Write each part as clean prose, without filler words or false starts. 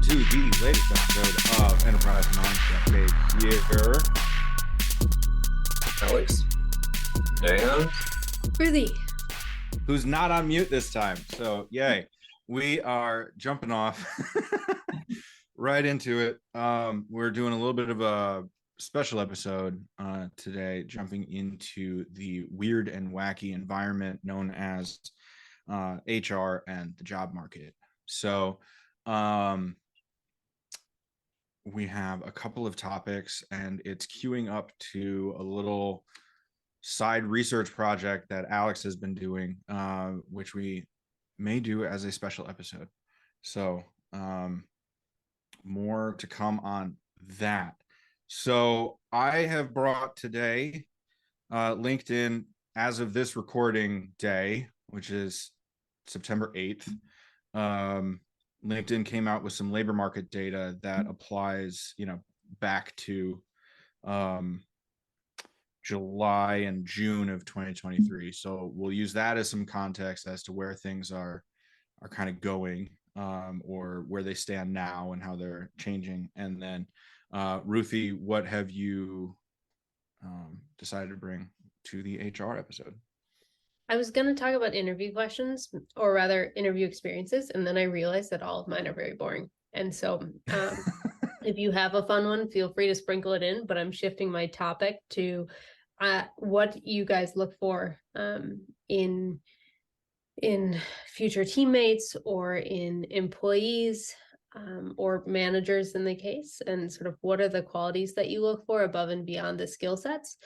welcome to the latest episode of Enterprise Mindset. Here, Alex, Dan, Ruthi, who's not on mute this time. So, yay! We are jumping off right into it. We're doing a little bit of a special episode today, jumping into the weird and wacky environment known as HR and the job market. So we have a couple of topics, and it's queuing up to a little side research project that Alex has been doing, which we may do as a special episode. So more to come on that. So I have brought today LinkedIn, as of this recording day, which is September 8th. LinkedIn came out with some labor market data that applies, back to July and June of 2023. So we'll use that as some context as to where things are kind of going, or where they stand now and how they're changing. And then Ruthi, what have you decided to bring to the HR episode? I was going to talk about interview questions, or rather interview experiences, and then I realized that all of mine are very boring. And so if you have a fun one, feel free to sprinkle it in, but I'm shifting my topic to what you guys look for in future teammates or in employees, or managers in the case, and sort of what are the qualities that you look for above and beyond the skill sets.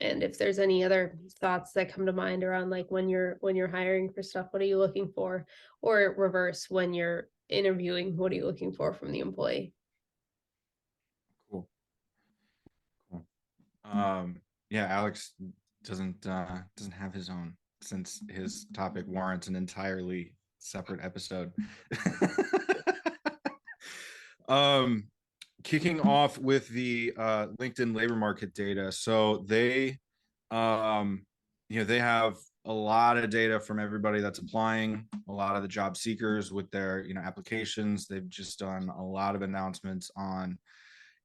And if there's any other thoughts that come to mind around, like when you're hiring for stuff, what are you looking for? Or reverse, when you're interviewing, what are you looking for from the employee? Cool. Yeah, Alex doesn't have his own, since his topic warrants an entirely separate episode. Kicking off with the LinkedIn labor market data. So they they have a lot of data from everybody that's applying, a lot of the job seekers with their applications. They've just done a lot of announcements on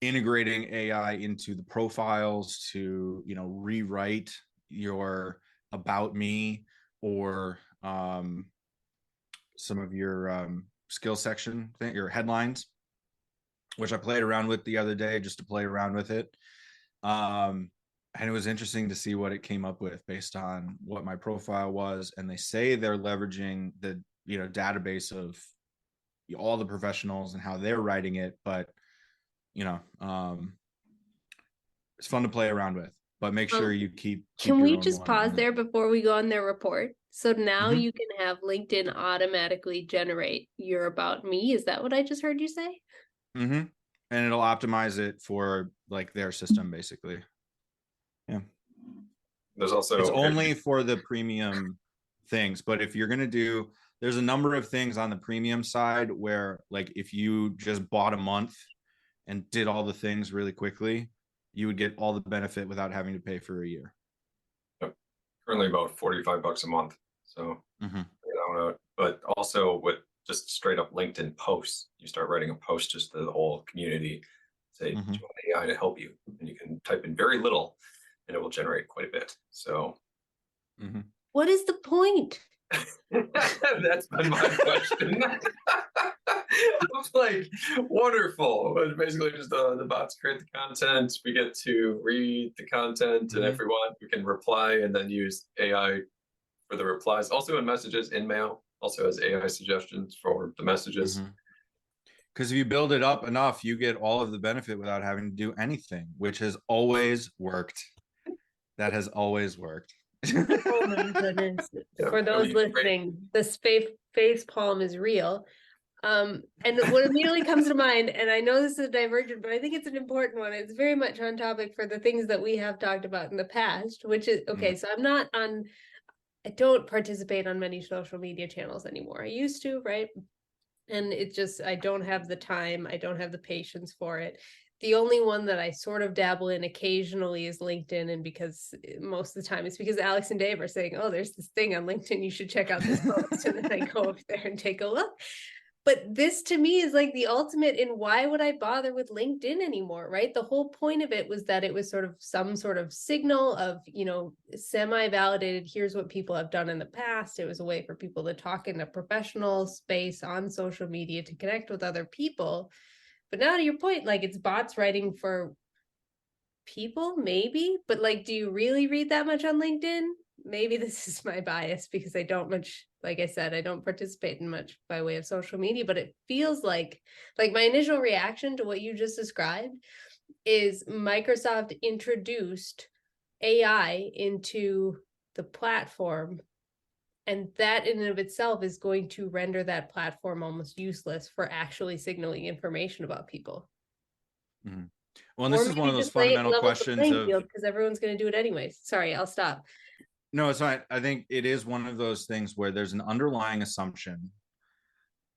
integrating AI into the profiles to rewrite your about me, or some of your skill section your headlines, which I played around with the other day just to play around with it. And it was interesting to see what it came up with based on what my profile was. And they say they're leveraging the database of all the professionals and how they're writing it, but it's fun to play around with. But make sure you keep Can we just pause there before we go on their report? So now you can have LinkedIn automatically generate your about me. Is that what I just heard you say? Mm-hmm. And it'll optimize it for like their system, basically. Yeah. There's also, it's only for the premium things, but if you're going to there's a number of things on the premium side where, like, if you just bought a month and did all the things really quickly, you would get all the benefit without having to pay for a year. Yep. Currently about $45 a month. So, but also with just straight up LinkedIn posts, you start writing a post just to the whole community, say, do you want AI to help you? And you can type in very little and it will generate quite a bit. So what is the point? That's been my question. I was like, wonderful. But basically just the bots create the content. We get to read the content, and if we want, we can reply and then use AI for the replies. Also in messages, in mail, also has AI suggestions for the messages. Because if you build it up enough, you get all of the benefit without having to do anything, which has always worked. That has always worked. Oh my goodness. For those listening, the face palm is real. And what immediately comes to mind, and I know this is a divergent, but I think it's an important one. It's very much on topic for the things that we have talked about in the past, which is, okay, so I don't participate on many social media channels anymore. I used to, right? And it just, I don't have the time. I don't have the patience for it. The only one that I sort of dabble in occasionally is LinkedIn. And because most of the time it's because Alex and Dave are saying, oh, there's this thing on LinkedIn, you should check out this post. And then I go over there and take a look. But this to me is like the ultimate in why would I bother with LinkedIn anymore, right? The whole point of it was that it was sort of some sort of signal of, semi-validated, here's what people have done in the past. It was a way for people to talk in a professional space on social media to connect with other people. But now to your point, like it's bots writing for people, maybe, but like, do you really read that much on LinkedIn? Maybe this is my bias because I don't much, like I said, I don't participate in much by way of social media, but it feels like my initial reaction to what you just described is Microsoft introduced AI into the platform, and that in and of itself is going to render that platform almost useless for actually signaling information about people. Mm-hmm. Well, and Or this is one of maybe those just lay it fundamental level the questions playing of, field because everyone's going to do it anyways. Sorry, I'll stop. no, it's not. I think it is one of those things where there's an underlying assumption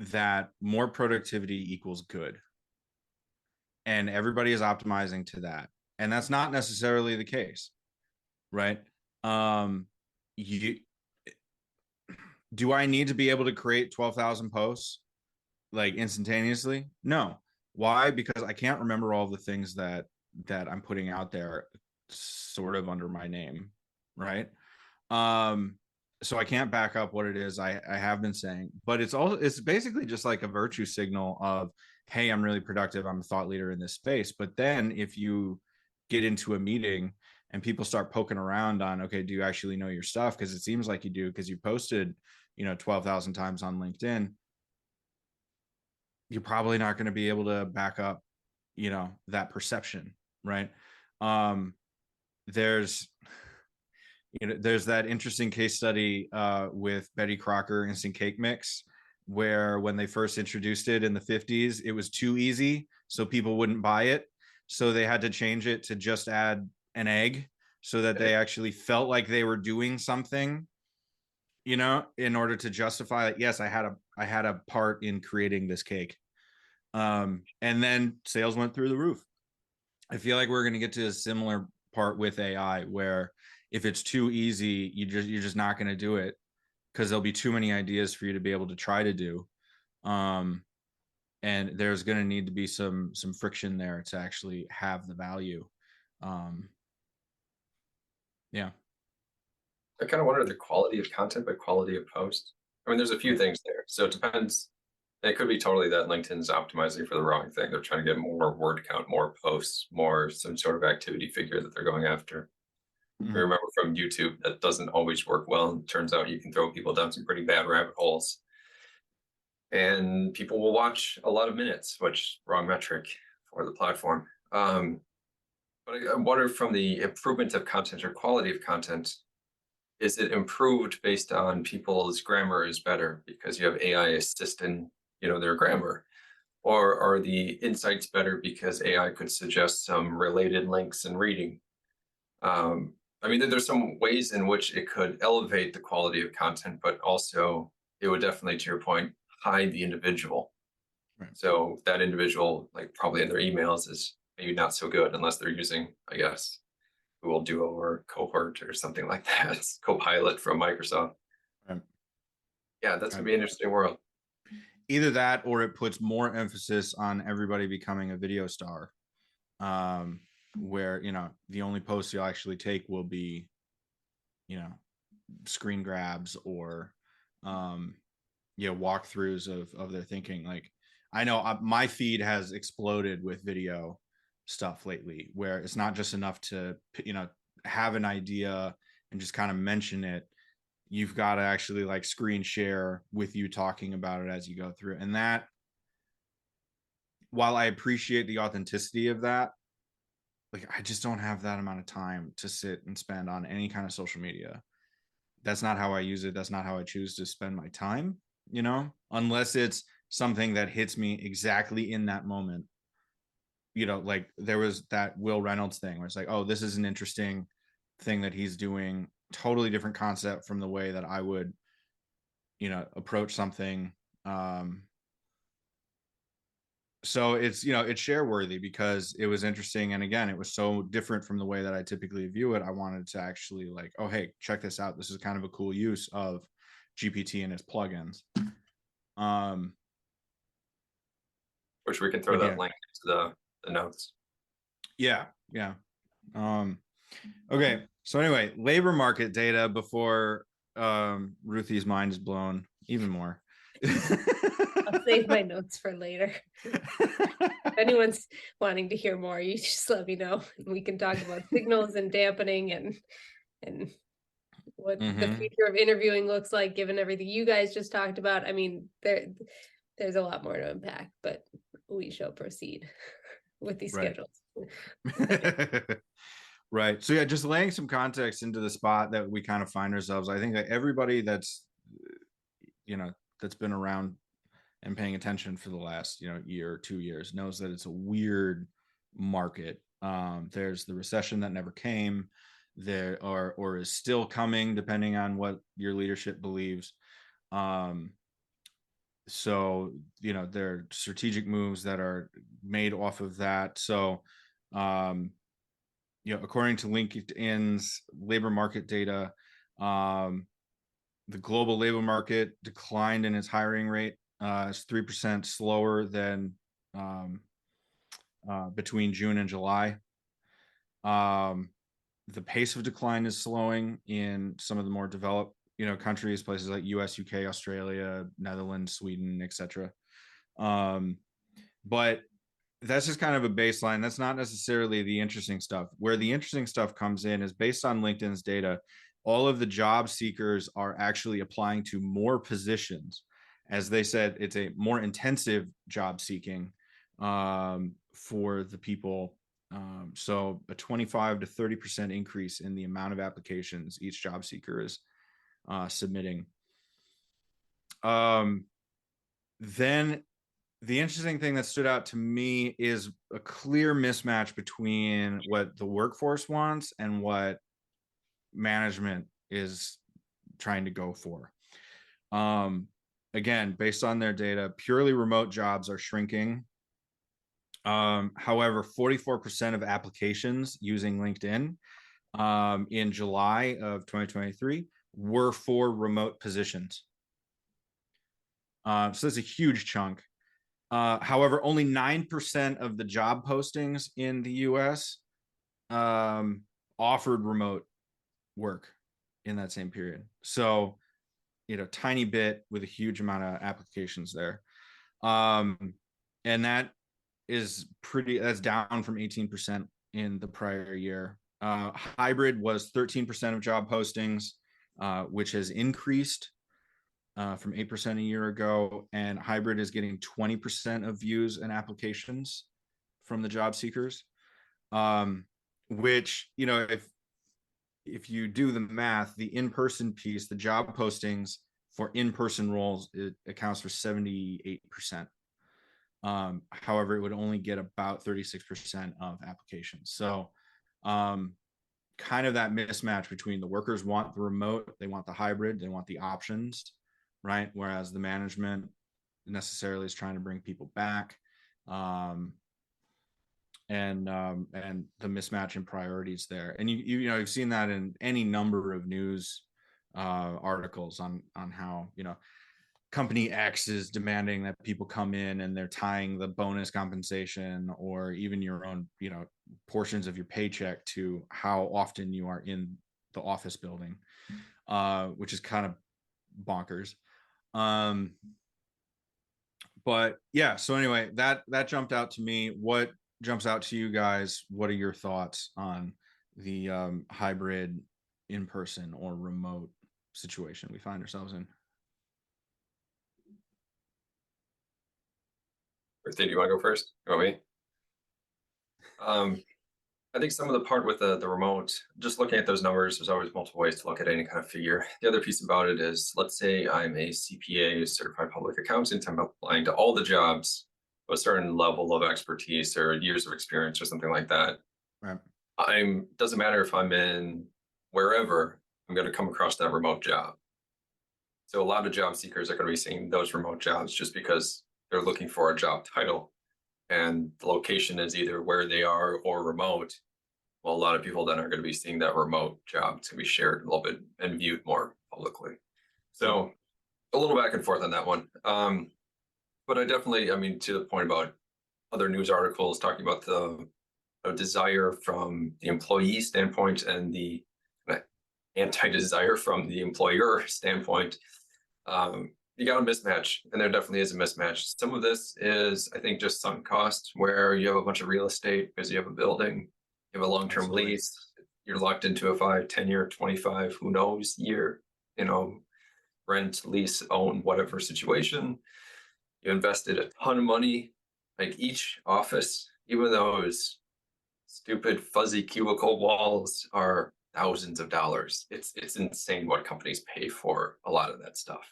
that more productivity equals good. And everybody is optimizing to that. And that's not necessarily the case, right? You do I need to be able to create 12,000 posts like instantaneously? No. Why? Because I can't remember all the things that I'm putting out there sort of under my name, right? So I can't back up what it is I have been saying, but it's basically just like a virtue signal of, hey, I'm really productive, I'm a thought leader in this space. But then if you get into a meeting and people start poking around on, okay, do you actually know your stuff? Because it seems like you do, because you posted 12,000 times on LinkedIn. You're probably not going to be able to back up that perception, right? There's there's that interesting case study with Betty Crocker instant cake mix, where when they first introduced it in the 50s, it was too easy, so people wouldn't buy it. So they had to change it to just add an egg so that they actually felt like they were doing something, in order to justify that, yes, I had a part in creating this cake. And then sales went through the roof. I feel like we're going to get to a similar part with AI where if it's too easy, you're just not going to do it because there'll be too many ideas for you to be able to try to do. And there's going to need to be some friction there to actually have the value. Yeah. I kind of wonder the quality of content, but quality of post. I mean, there's a few things there. So it depends. And it could be totally that LinkedIn's optimizing for the wrong thing. They're trying to get more word count, more posts, more some sort of activity figure that they're going after. Mm-hmm. I remember from YouTube, that doesn't always work well. It turns out you can throw people down some pretty bad rabbit holes. And people will watch a lot of minutes, which wrong metric for the platform. But I wonder from the improvement of content or quality of content, is it improved based on people's grammar is better because you have AI assisting, their grammar? Or are the insights better because AI could suggest some related links and reading? I mean, there's some ways in which it could elevate the quality of content, but also it would definitely, to your point, hide the individual. Right. So that individual, like probably in their emails, is maybe not so good unless they're using, I guess, Google Duo or Cohort or something like that. It's Copilot from Microsoft. Right. Yeah, that's gonna be an interesting world. Either that, or it puts more emphasis on everybody becoming a video star, where the only posts you'll actually take will be screen grabs or walkthroughs of their thinking. Like, I know my feed has exploded with video stuff lately, where it's not just enough to have an idea and just kind of mention it. You've got to actually like screen share with you talking about it as you go through. And that, while I appreciate the authenticity of that, like, I just don't have that amount of time to sit and spend on any kind of social media. That's not how I use it. That's not how I choose to spend my time, unless it's something that hits me exactly in that moment. Like there was that Will Reynolds thing where it's like, oh, this is an interesting thing that he's doing, totally different concept from the way that I would, approach something. So it's it's share worthy because it was interesting, and again, it was so different from the way that I typically view it. I wanted to actually like, oh, hey, check this out, this is kind of a cool use of GPT and its plugins. which we can throw that link into the notes. Yeah. Okay. So anyway, labor market data before Ruthi's mind is blown even more. I'll save my notes for later. If anyone's wanting to hear more, you just let me know. We can talk about signals and dampening and what the future of interviewing looks like, given everything you guys just talked about. I mean, there's a lot more to unpack, but we shall proceed with these schedules. Right. So yeah, just laying some context into the spot that we kind of find ourselves. I think that everybody that's that's been around and paying attention for the last year or 2 years knows that it's a weird market. There's the recession that never came, there or is still coming, depending on what your leadership believes. So there are strategic moves that are made off of that. So according to LinkedIn's labor market data, the global labor market declined in its hiring rate. It's 3% slower than between June and July. The pace of decline is slowing in some of the more developed countries, places like US, UK, Australia, Netherlands, Sweden, etc. But that's just kind of a baseline. That's not necessarily the interesting stuff. Where the interesting stuff comes in is based on LinkedIn's data. All of the job seekers are actually applying to more positions. As they said, it's a more intensive job seeking for the people. So a 25 to 30% increase in the amount of applications each job seeker is submitting. Then the interesting thing that stood out to me is a clear mismatch between what the workforce wants and what management is trying to go for. Again, based on their data, purely remote jobs are shrinking. However, 44% of applications using LinkedIn in July of 2023 were for remote positions. So that's a huge chunk. However, only 9% of the job postings in the US offered remote work in that same period. So, tiny bit with a huge amount of applications there. And that's down from 18% in the prior year. Hybrid was 13% of job postings, which has increased from 8% a year ago, and hybrid is getting 20% of views and applications from the job seekers, which, if you do the math, the in-person piece, the job postings for in-person roles, it accounts for 78%. However, it would only get about 36% of applications. So kind of that mismatch between the workers want the remote, they want the hybrid, they want the options, right? Whereas the management necessarily is trying to bring people back, and the mismatch in priorities there. And you've seen that in any number of news articles on how company X is demanding that people come in, and they're tying the bonus compensation or even your own portions of your paycheck to how often you are in the office building, which is kind of bonkers. But yeah, so anyway, that jumped out to me. What jumps out to you guys? What are your thoughts on the hybrid, in-person or remote situation we find ourselves in? Ruthi, do you want to go first? You want me? I think some of the part with the remote, just looking at those numbers, there's always multiple ways to look at any kind of figure. The other piece about it is, let's say I'm a CPA, certified public accountant, I'm applying to all the jobs with a certain level of expertise or years of experience or something like that. Right. Doesn't matter if I'm in wherever, I'm going to come across that remote job. So a lot of job seekers are going to be seeing those remote jobs just because they're looking for a job title, and the location is either where they are or remote. Well, a lot of people then are going to be seeing that remote job to be shared a little bit and viewed more publicly. So a little back and forth on that one. But I definitely, to the point about other news articles talking about the desire from the employee standpoint and the anti-desire from the employer standpoint. You got a mismatch, and there definitely is a mismatch. Some of this is, I think, just sunk cost, where you have a bunch of real estate because you have a building, you have a long-term Absolutely. lease, you're locked into a 5, 10-year, 25, who knows, year, rent, lease, own, whatever situation. You invested a ton of money. Like each office, even those stupid fuzzy cubicle walls are thousands of dollars. It's insane what companies pay for a lot of that stuff.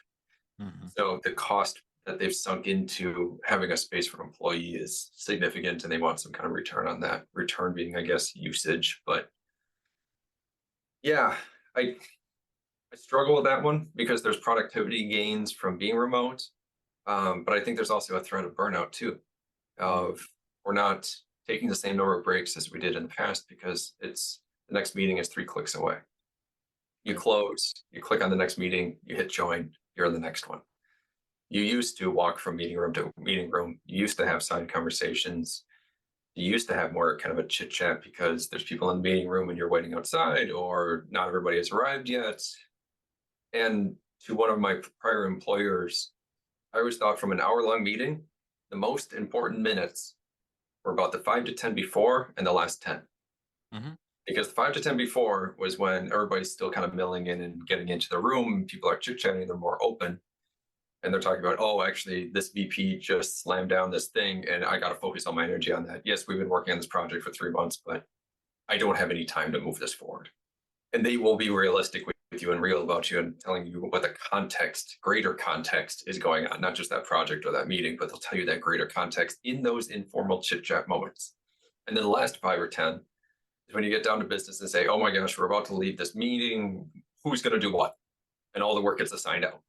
Mhm. So the cost that they've sunk into having a space for an employee is significant, and they want some kind of return on that. Return being, I guess, usage. But yeah, I struggle with that one because there's productivity gains from being remote. But I think there's also a threat of burnout too, of we're not taking the same number of breaks as we did in the past because it's the next meeting is 3 clicks away. You Right. close, you click on the next meeting, you hit join, you're in the next one. You used to walk from meeting room to meeting room. You used to have side conversations. You used to have more kind of a chit chat because there's people in the meeting room and you're waiting outside, or not everybody has arrived yet. And to one of my prior employers, I always thought from an hour-long meeting, the most important minutes were about the 5 to 10 before and the last 10. Mhm. Because the 5 to 10 before was when everybody's still kind of milling in and getting into the room. People are chit-chatting, they're more open. And they're talking about, oh, actually, this VP just slammed down this thing, and I got to focus all my energy on that. Yes, we've been working on this project for 3 months, but I don't have any time to move this forward. And they will be realistic with you and real about you and telling you what the context, greater context is going on, not just that project or that meeting, but they'll tell you that greater context in those informal chit chat moments. And then the last 5 or 10 is when you get down to business and say, oh my gosh, we're about to leave this meeting. Who's going to do what? And all the work gets assigned out.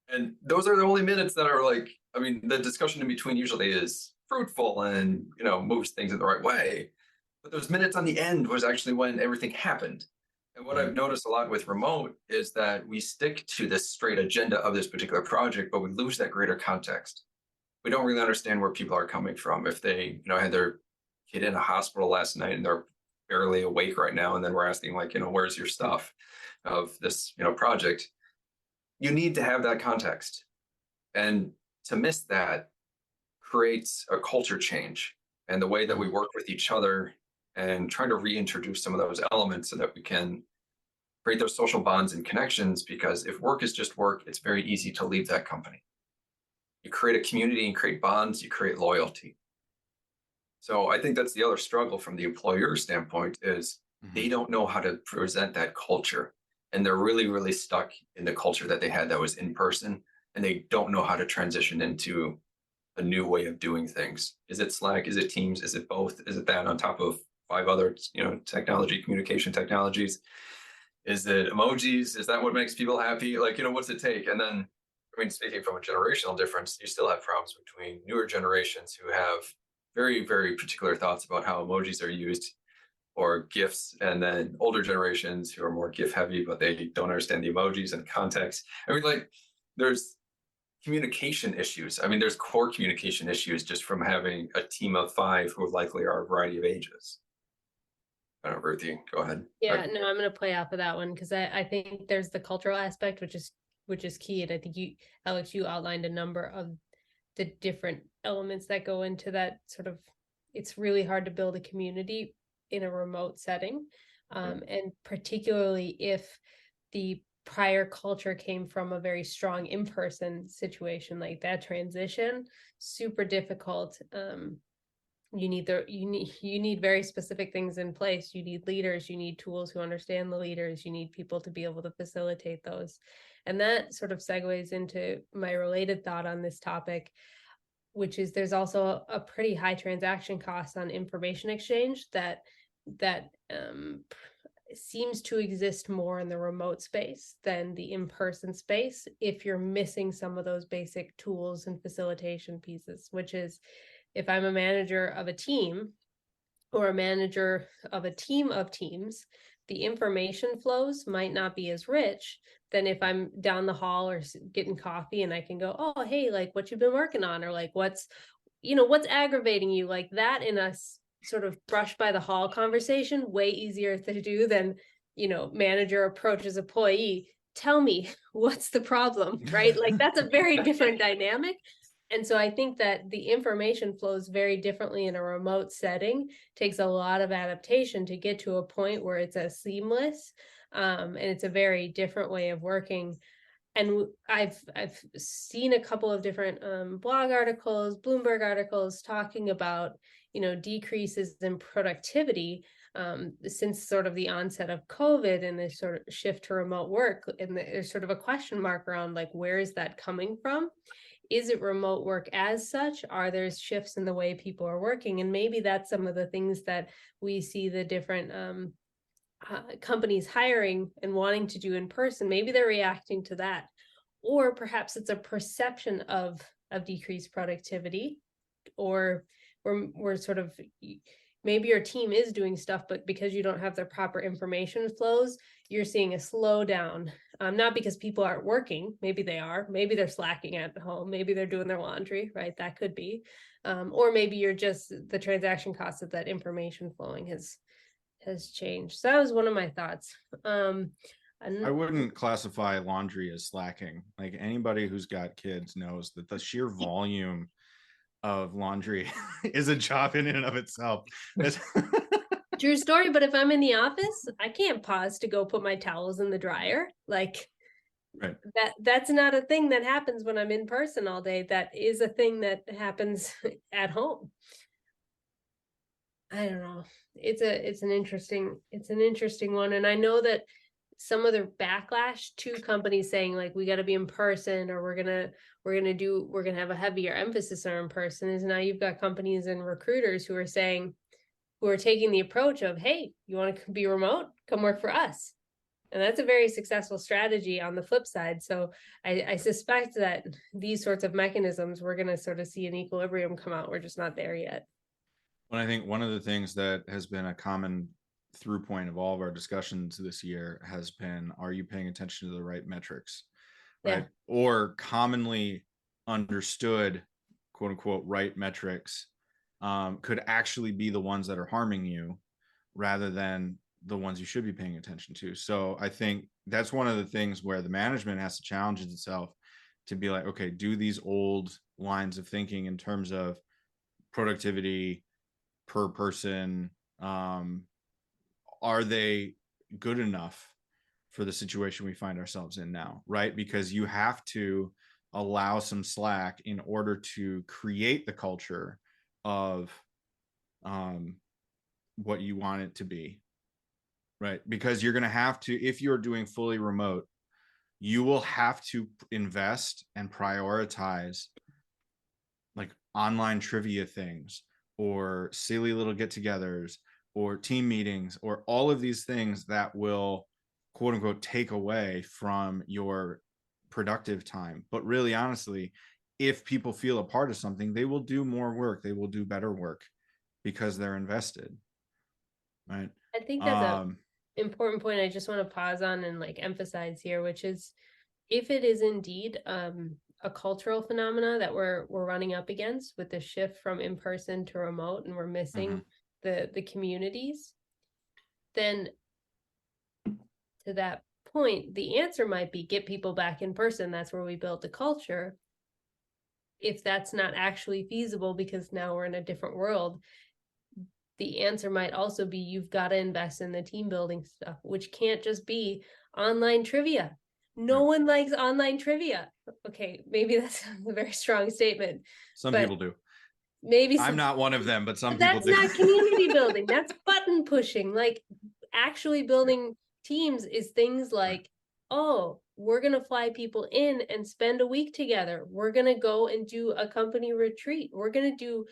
And those are the only minutes that are like, I mean, the discussion in between usually is fruitful and, moves things in the right way. But those minutes on the end was actually when everything happened. And what I've Right. noticed a lot with remote is that we stick to this straight agenda of this particular project, but we lose that greater context. We don't really understand where people are coming from. If they, had their kid in a hospital last night and they're barely awake right now, and then we're asking like, where's your stuff of this, project? You need to have that context. And to miss that creates a culture change and the way that we Mhm. work with each other, and trying to reintroduce some of those elements so that we can create those social bonds and connections. Because if work is just work, it's very easy to leave that company. You create a community and create bonds, you create loyalty. So I think that's the other struggle from the employer standpoint is they Mhm. don't know how to present that culture. And they're really, really stuck in the culture that they had that was in person. And they don't know how to transition into a new way of doing things. Is it Slack? Is it Teams? Is it both? Is it that on top of 5 other, technology, communication technologies? Is it emojis? Is that what makes people happy? Like, what's it take? And then, I mean, speaking from a generational difference, you still have problems between newer generations who have very, very particular thoughts about how emojis are used or GIFs, and then older generations who are more GIF heavy, but they don't understand the emojis and context. I mean, like, there's communication issues. I mean, there's core communication issues just from having a team of 5 who likely are a variety of ages. I don't know, Ruthie, go ahead. Yeah, no, I'm gonna play off of that one because I think there's the cultural aspect, which is key. And I think Alex, you outlined a number of the different elements that go into that sort of, it's really hard to build a community in a remote setting. And particularly if the prior culture came from a very strong in-person situation, like that transition, super difficult. You need very specific things in place. You need leaders, you need tools who understand the leaders, you need people to be able to facilitate those. And that sort of segues into my related thought on this topic, which is there's also a pretty high transaction cost on information exchange that seems to exist more in the remote space than the in-person space if you're missing some of those basic tools and facilitation pieces, which is, if I'm a manager of a team or a manager of a team of teams, the information flows might not be as rich than if I'm down the hall or getting coffee and I can go, oh, hey, like what you've been working on, or like what's aggravating you, like that in a sort of brush by the hall conversation, way easier to do than, manager approaches employee, tell me what's the problem, right? Like that's a very different dynamic. And so I think that the information flows very differently in a remote setting, takes a lot of adaptation to get to a point where it's as seamless. And it's a very different way of working. And I've seen a couple of different blog articles, Bloomberg articles talking about, decreases in productivity since sort of the onset of COVID and this sort of shift to remote work. And there's sort of a question mark around like, where is that coming from? Is it remote work as such? Are there shifts in the way people are working? And maybe that's some of the things that we see the different companies hiring and wanting to do in person. Maybe they're reacting to that. Or perhaps it's a perception of decreased productivity, or we're sort of, maybe your team is doing stuff, but because you don't have the proper information flows, you're seeing a slowdown. Not because people aren't working, maybe they are, maybe they're slacking at home, maybe they're doing their laundry, right? That could be. Or maybe you're just, the transaction cost of that information flowing has changed. So that was one of my thoughts. I wouldn't classify laundry as slacking. Like anybody who's got kids knows that the sheer volume of laundry is a job in and of itself. True story. But if I'm in the office, I can't pause to go put my towels in the dryer. Like right. That's not a thing that happens when I'm in person all day. That is a thing that happens at home. I don't know. It's an interesting one. And I know that some of the backlash to companies saying like, we got to be in person, or we're gonna have a heavier emphasis on in person, is now you've got companies and recruiters who are taking the approach of, hey, you want to be remote, come work for us. And that's a very successful strategy on the flip side. So I suspect that these sorts of mechanisms, we're going to sort of see an equilibrium come out. We're just not there yet. Well, I think one of the things that has been a common through point of all of our discussions this year has been, are you paying attention to the right metrics? Right. Yeah. Or commonly understood, quote unquote, right metrics could actually be the ones that are harming you rather than the ones you should be paying attention to. So I think that's one of the things where the management has to challenge itself to be like, okay, do these old lines of thinking in terms of productivity per person, are they good enough for the situation we find ourselves in now, right? Because you have to allow some slack in order to create the culture of what you want it to be, right? Because you're going to have to, if you're doing fully remote, you will have to invest and prioritize like online trivia things or silly little get-togethers or team meetings or all of these things that will, quote unquote, take away from your productive time. But really, honestly, if people feel a part of something, they will do more work. They will do better work because they're invested. Right. I think that's an important point I just want to pause on and like emphasize here, which is if it is indeed a cultural phenomena that we're running up against with the shift from in-person to remote, and we're missing the communities, then to that point, the answer might be get people back in person. That's where we build the culture. If that's not actually feasible because now we're in a different world, the answer might also be you've got to invest in the team building stuff, which can't just be online trivia. No one likes online trivia. Okay, maybe that's a very strong statement. Some people do. Maybe I'm not one of them, but some people do. That's not community building. That's button pushing. Like actually building teams is things like, oh, we're going to fly people in and spend a week together. We're going to go and do a company retreat. We're going to do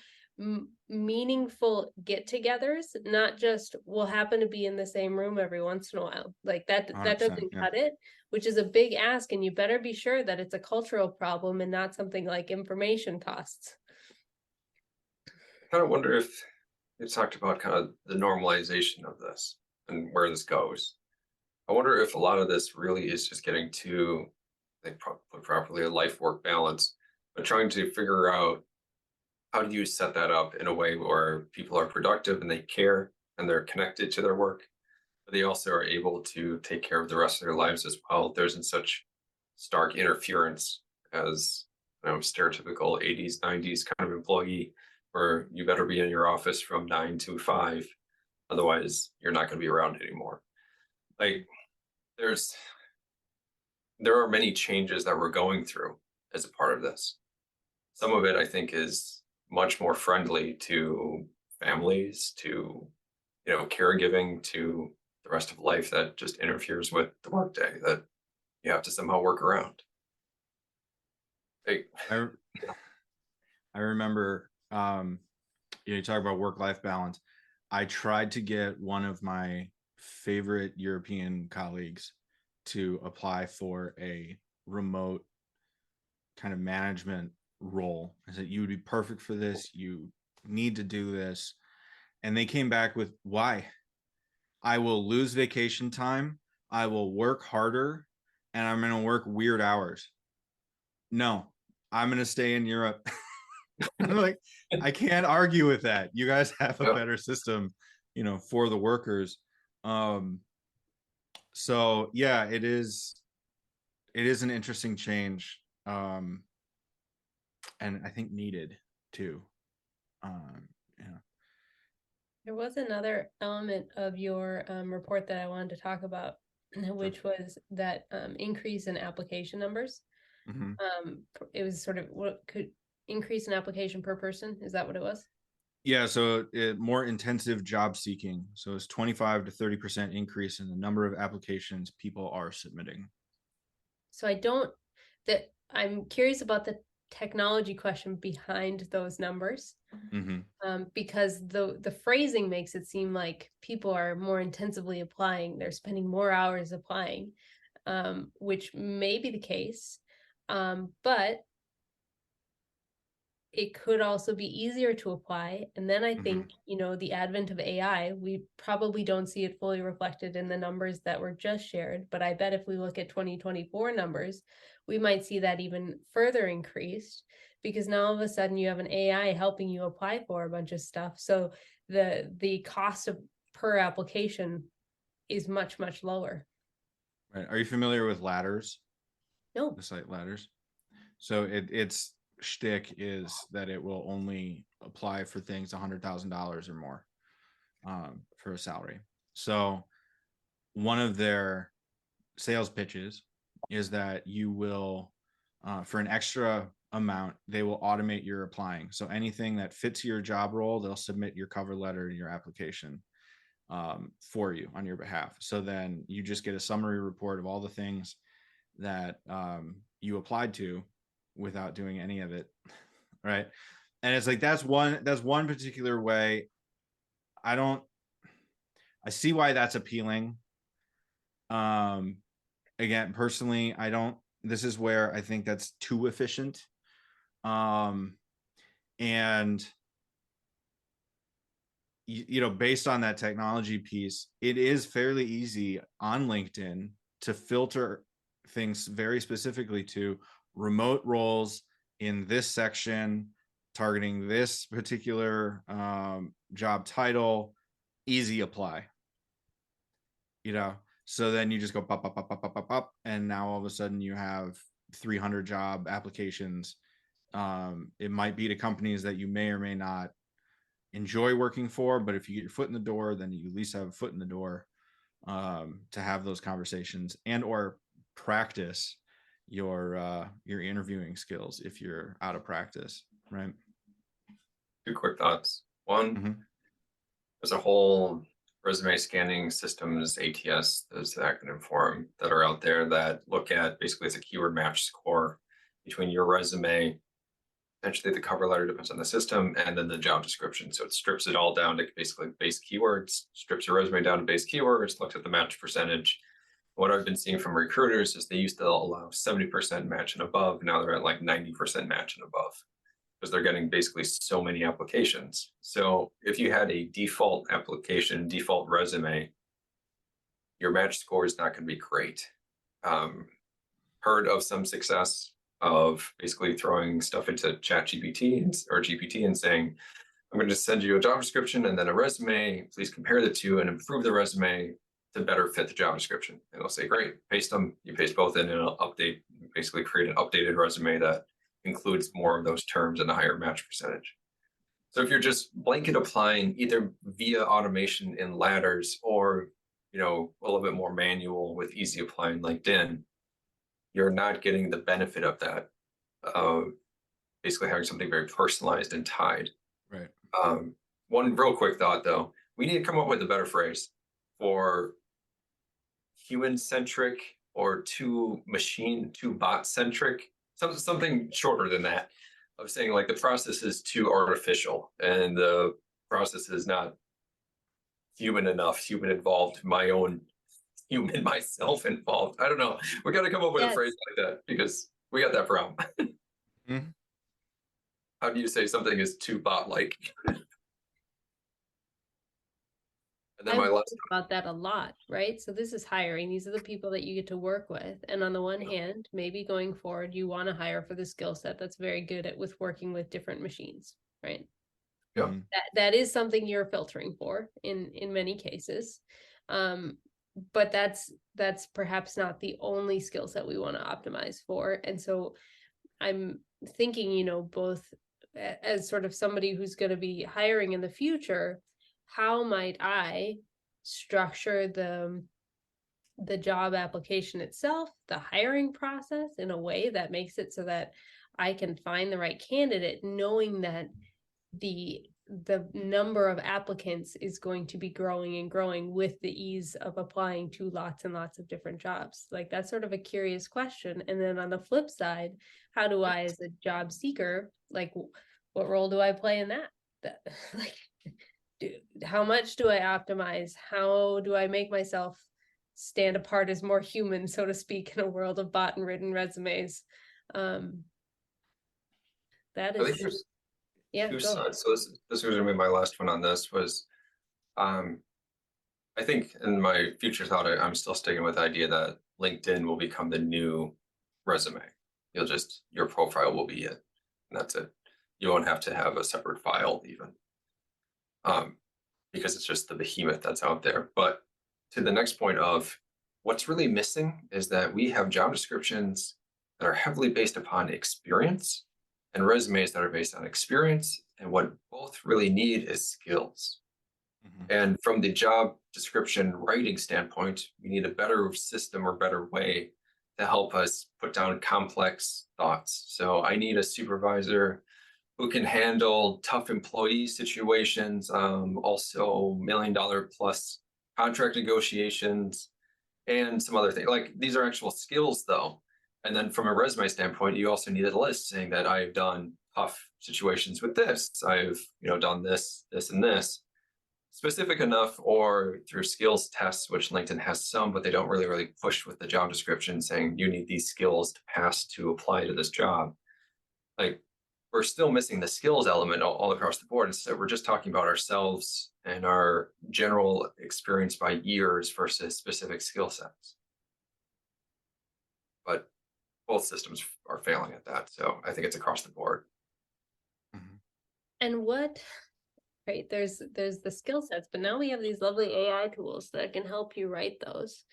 meaningful get-togethers, not just we'll happen to be in the same room every once in a while. Like that doesn't cut it, which is a big ask, and you better be sure that it's a cultural problem and not something like information costs. I kind of wonder if you talked about kind of the normalization of this and where this goes. I wonder if a lot of this really is just getting to, I think, properly a life-work balance, but trying to figure out how do you set that up in a way where people are productive and they care and they're connected to their work, but they also are able to take care of the rest of their lives as well? There isn't such stark interference as, stereotypical 80s, 90s kind of employee, where you better be in your office from 9 to 5, otherwise you're not going to be around anymore. Like, there's there are many changes that we're going through as a part of this. Some of it, I think, is much more friendly to families, to caregiving, to the rest of life that just interferes with the workday that you have to somehow work around. Like, I remember, you talk about work-life balance. I tried to get one of my favorite European colleagues to apply for a remote kind of management role. I said, you would be perfect for this. You need to do this. And they came back with, why? I will lose vacation time. I will work harder and I'm going to work weird hours. No, I'm going to stay in Europe. I'm like, I can't argue with that. You guys have a better system, for the workers. So yeah, it is an interesting change. And I think needed too. Yeah. There was another element of your report that I wanted to talk about, which was that increase in application numbers. Mm-hmm. It was sort of what could increase an application per person. Is that what it was? Yeah, so more intensive job seeking. So it's 25 to 30% increase in the number of applications people are submitting. So I'm curious about the technology question behind those numbers. Mm-hmm. Because the phrasing makes it seem like people are more intensively applying. They're spending more hours applying, which may be the case. But it could also be easier to apply. And then I think, the advent of AI, we probably don't see it fully reflected in the numbers that were just shared. But I bet if we look at 2024 numbers, we might see that even further increased, because now all of a sudden you have an AI helping you apply for a bunch of stuff. So the cost of per application is much, much lower. Right. Are you familiar with ladders? No. The site ladders. So its shtick is that it will only apply for things $100,000 or more for a salary. So one of their sales pitches is that you will, for an extra amount, they will automate your applying. So anything that fits your job role, they'll submit your cover letter and your application for you on your behalf. So then you just get a summary report of all the things that you applied to without doing any of it. Right. And it's like, that's one particular way. I see why that's appealing. Again, personally, this is where I think that's too efficient. And based on that technology piece, it is fairly easy on LinkedIn to filter things very specifically to remote roles in this section, targeting this particular job title, easy apply. So then you just go pop, pop, pop, pop, pop, pop, pop, and now all of a sudden you have 300 job applications. It might be to companies that you may or may not enjoy working for, but if you get your foot in the door, then you at least have a foot in the door to have those conversations and or practice your interviewing skills if you're out of practice, right? Two quick thoughts. One, there's a whole resume scanning systems, ATS, there's the acronym for them, that are out there that look at basically it's a keyword match score between your resume, essentially the cover letter, depends on the system, and then the job description. So it strips it all down to basically base keywords, strips your resume down to base keywords, looks at the match percentage. What I've been seeing from recruiters is they used to allow 70% match and above. Now they're at like 90% match and above, because they're getting basically so many applications. So if you had a default application, default resume, your match score is not going to be great. Heard of some success of basically throwing stuff into chat GPT or GPT and saying, I'm going to send you a job description and then a resume. Please compare the two and improve the resume to better fit the job description. And it'll say, great, paste them. You paste both in and it'll update, basically create an updated resume that includes more of those terms and a higher match percentage. So if you're just blanket applying either via automation in ladders or, a little bit more manual with easy apply in LinkedIn, you're not getting the benefit of that. Basically having something very personalized and tied. Right. One real quick thought though, we need to come up with a better phrase for human-centric or too bot-centric, something shorter than that, of saying like the process is too artificial and the process is not human enough, human involved, my own human myself involved. I don't know. We got to come up with a phrase like that because we got that problem. Mm-hmm. How do you say something is too bot-like? And then I my last think about that a lot, right? So this is hiring. These are the people that you get to work with. And on the one hand, maybe going forward, you want to hire for the skill set that's very good at with working with different machines, right? Yeah. That is something you're filtering for in many cases. But that's perhaps not the only skill set we want to optimize for. And so I'm thinking, both as sort of somebody who's going to be hiring in the future, how might I structure the job application itself, the hiring process in a way that makes it so that I can find the right candidate, knowing that the number of applicants is going to be growing and growing with the ease of applying to lots and lots of different jobs. Like that's sort of a curious question. And then on the flip side, how do I, as a job seeker, like what role do I play in that? Like, how much do I optimize? How do I make myself stand apart as more human, so to speak, in a world of bot and written resumes? That I think is, there's yeah, two go ahead. sides. So this was going to be my last one on this was, I think in my future thought, I'm still sticking with the idea that LinkedIn will become the new resume. Your profile will be it. And that's it. You won't have to have a separate file even. Because it's just the behemoth that's out there. But to the next point of what's really missing is that we have job descriptions that are heavily based upon experience and resumes that are based on experience. And what both really need is skills. Mm-hmm. And from the job description writing standpoint, we need a better system or better way to help us put down complex thoughts. So I need a supervisor who can handle tough employee situations, also $1 million plus contract negotiations, and some other things. Like these are actual skills though. And then from a resume standpoint, you also need a list saying that I've done tough situations with this. I've done this, this, and this. Specific enough, or through skills tests, which LinkedIn has some, but they don't really push with the job description saying you need these skills to pass to apply to this job. Like we're still missing the skills element all across the board. And so we're just talking about ourselves and our general experience by years versus specific skill sets. But both systems are failing at that. So I think it's across the board. Mm-hmm. And right, there's the skill sets, but now we have these lovely AI tools that can help you write those.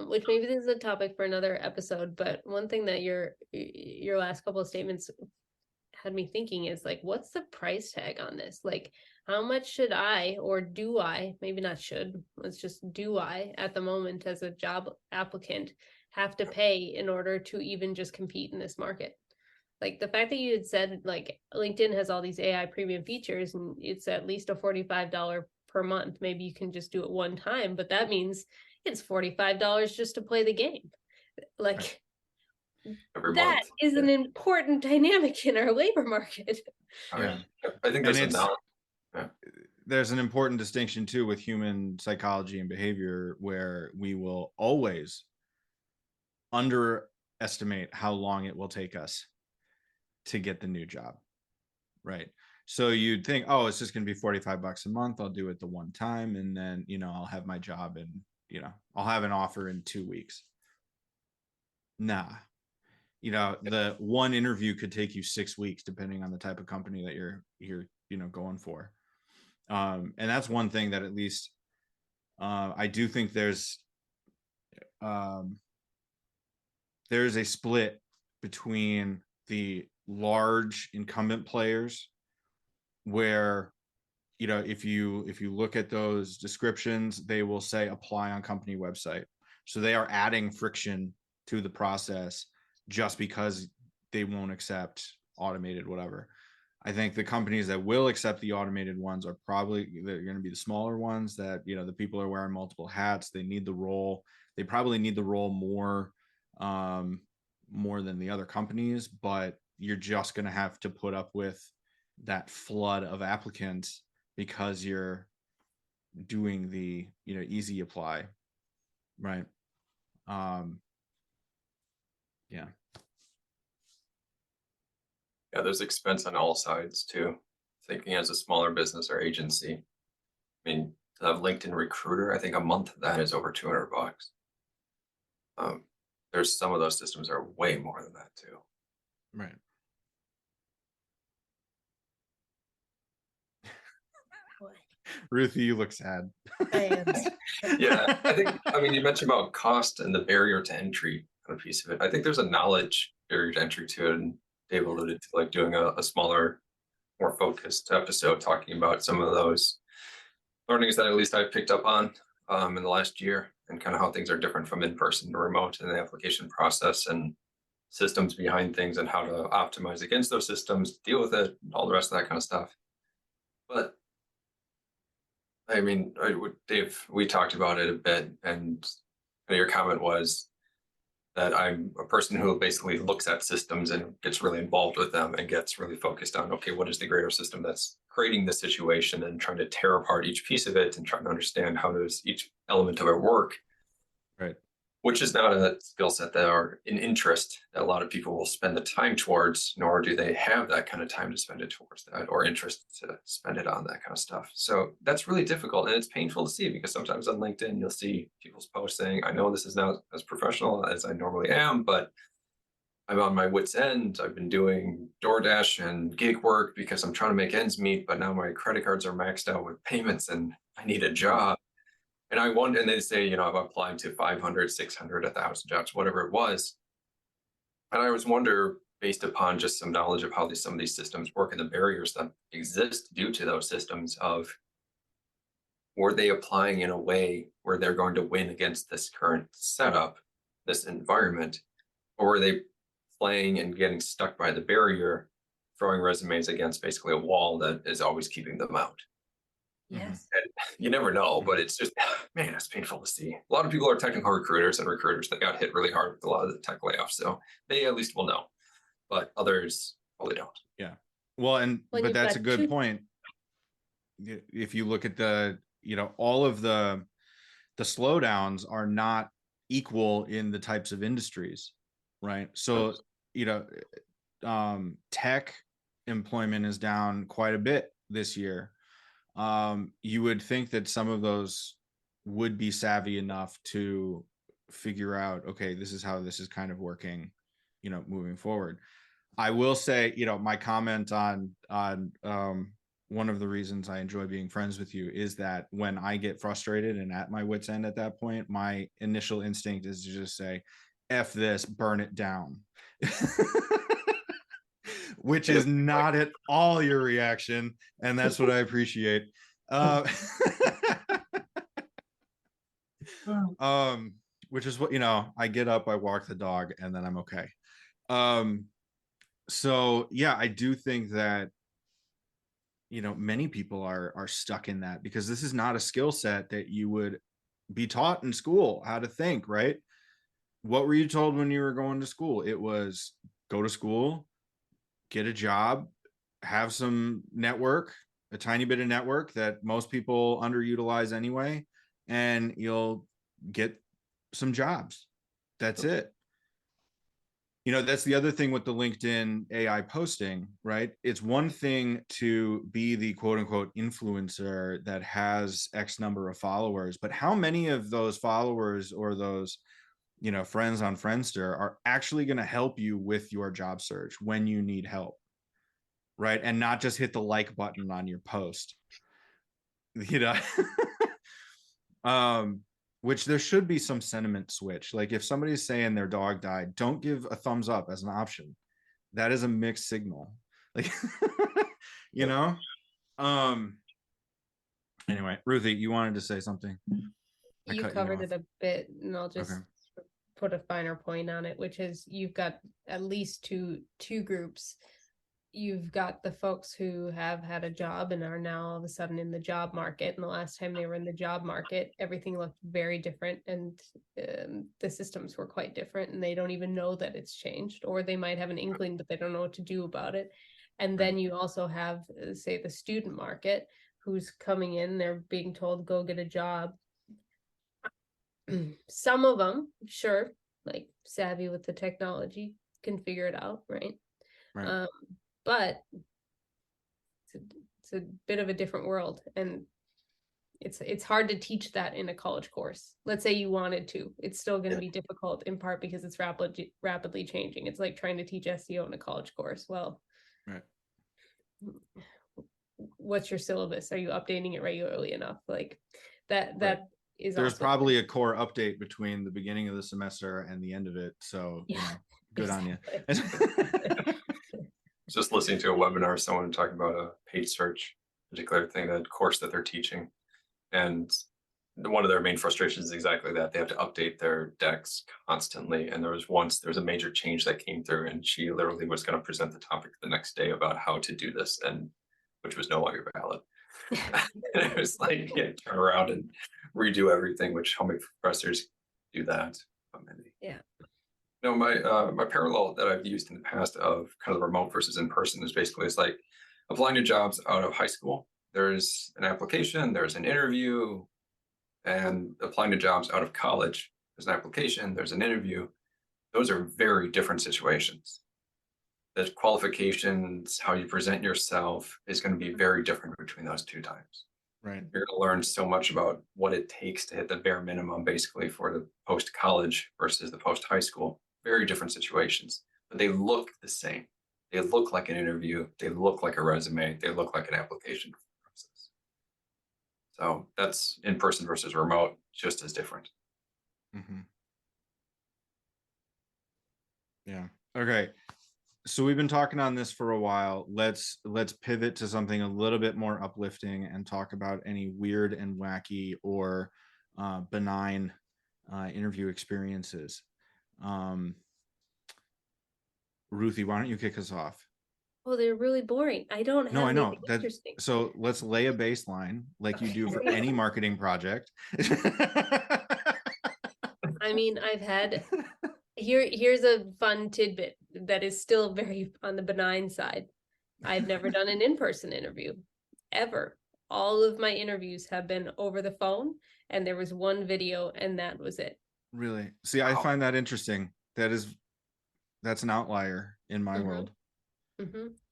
Which maybe this is a topic for another episode, but one thing that your last couple of statements had me thinking is like, what's the price tag on this? Like, how much should I, or do I, maybe not should, let's just do I at the moment as a job applicant have to pay in order to even just compete in this market? Like the fact that you had said like LinkedIn has all these AI premium features and it's at least a $45 per month. Maybe you can just do it one time, but that means it's $45 just to play the game. Like every that month is an important dynamic in our labor market. Yeah. I think there's there's an important distinction too with human psychology and behavior where we will always underestimate how long it will take us to get the new job, right? So you'd think, oh, it's just going to be $45 a month. I'll do it the one time. And then, I'll have my job and, I'll have an offer in 2 weeks. Nah, the one interview could take you 6 weeks depending on the type of company that you're going for. And that's one thing that at least I do think there's a split between the large incumbent players where if you look at those descriptions, they will say apply on company website. So they are adding friction to the process just because they won't accept automated whatever. I think the companies that will accept the automated ones are probably they're going to be the smaller ones that the people are wearing multiple hats. They need the role. They probably need the role more than the other companies, but you're just going to have to put up with that flood of applicants because you're doing the easy apply, right? Yeah. Yeah, there's expense on all sides too. Thinking as a smaller business or agency, I mean, to have LinkedIn Recruiter, I think a month of that is over $200. There's some of those systems are way more than that too. Right. Ruthi, you look sad. I am. Yeah, I mean, you mentioned about cost and the barrier to entry kind of piece of it. I think there's a knowledge barrier to entry to it, and Dave alluded to like doing a smaller, more focused episode talking about some of those learnings that at least I've picked up on in the last year, and kind of how things are different from in-person to remote and the application process and systems behind things and how to optimize against those systems, deal with it, all the rest of that kind of stuff. But I mean, Dave, we talked about it a bit, and your comment was that I'm a person who basically looks at systems and gets really involved with them and gets really focused on, okay, what is the greater system that's creating the situation, and trying to tear apart each piece of it and trying to understand how does each element of it work. Right. Which is not a skill set that are an interest that a lot of people will spend the time towards, nor do they have that kind of time to spend it towards that or interest to spend it on that kind of stuff. So that's really difficult, and it's painful to see, because sometimes on LinkedIn, you'll see people's posts saying, I know this is not as professional as I normally am, but I'm on my wit's end. I've been doing DoorDash and gig work because I'm trying to make ends meet, but now my credit cards are maxed out with payments and I need a job. And I wonder, and they say, I've applied to 500, 600, 1,000 jobs, whatever it was. And I always wonder, based upon just some knowledge of how some of these systems work and the barriers that exist due to those systems, of were they applying in a way where they're going to win against this current setup, this environment, or were they playing and getting stuck by the barrier, throwing resumes against basically a wall that is always keeping them out? Yes. And you never know, but it's just, man, it's painful to see. A lot of people are technical recruiters and recruiters that got hit really hard with a lot of the tech layoffs. So they at least will know, but others probably don't. Yeah. Well, but that's a good point. If you look at all of the slowdowns are not equal in the types of industries, right? So, tech employment is down quite a bit this year. You would think that some of those would be savvy enough to figure out, okay, this is how this is kind of working, moving forward. I will say, my comment on one of the reasons I enjoy being friends with you is that when I get frustrated and at my wit's end at that point, my initial instinct is to just say, F this, burn it down. Which is not at all your reaction, and that's what I appreciate. Which is what I get up, I walk the dog, and then I'm okay. So yeah, I do think that many people are stuck in that, because this is not a skill set that you would be taught in school how to think, right? What were you told when you were going to school? It was go to school, get a job, have some network, a tiny bit of network that most people underutilize anyway, and you'll get some jobs. That's it. That's the other thing with the LinkedIn AI posting, right? It's one thing to be the quote unquote influencer that has X number of followers, but how many of those followers or those friends on Friendster are actually going to help you with your job search when you need help, right? And not just hit the like button on your post, you know. Which there should be some sentiment switch. Like if somebody's saying their dog died, don't give a thumbs up as an option. That is a mixed signal. Like, you know. Anyway, Ruthie, you wanted to say something. You covered it a bit, and I'll just put a finer point on it, which is you've got at least two groups. You've got the folks who have had a job and are now all of a sudden in the job market. And the last time they were in the job market, everything looked very different, and the systems were quite different, and they don't even know that it's changed, or they might have an inkling, but they don't know what to do about it. And then you also have, say, the student market, who's coming in, they're being told, go get a job. Some of them, sure, like savvy with the technology, can figure it out, right? But it's a bit of a different world, and it's hard to teach that in a college course. Let's say you wanted to, it's still going to be difficult, in part because it's rapidly changing. It's like trying to teach SEO in a college course. Well, what's your syllabus? Are you updating it regularly enough? Like that is there's probably a core update between the beginning of the semester and the end of it, so good on you. Just listening to a webinar, someone talking about a paid search particular thing, that course that they're teaching, and one of their main frustrations is exactly that. They have to update their decks constantly, and there was a major change that came through, and she literally was going to present the topic the next day about how to do this, and which was no longer valid. And it was like, turn around and redo everything, which how many professors do that? How many? No, my parallel that I've used in the past of kind of remote versus in person is basically, it's like applying to jobs out of high school. There's an application, there's an interview, and applying to jobs out of college, there's an application, there's an interview. Those are very different situations. The qualifications, how you present yourself is going to be very different between those two times. Right. You're going to learn so much about what it takes to hit the bare minimum, basically, for the post-college versus the post-high school. Very different situations, but they look the same. They look like an interview. They look like a resume. They look like an application process. So that's in-person versus remote, just as different. Yeah. Okay. So we've been talking on this for a while. Let's pivot to something a little bit more uplifting and talk about any weird and wacky or benign interview experiences. Ruthie, why don't you kick us off? Oh, they're really boring. I don't have anything interesting. So let's lay a baseline like you do for any marketing project. I mean, I've had here's a fun tidbit that is still very on the benign side. I've never done an in-person interview ever. All of my interviews have been over the phone, and there was one video, and that was it. Really? See, I find that interesting. That's an outlier in my world.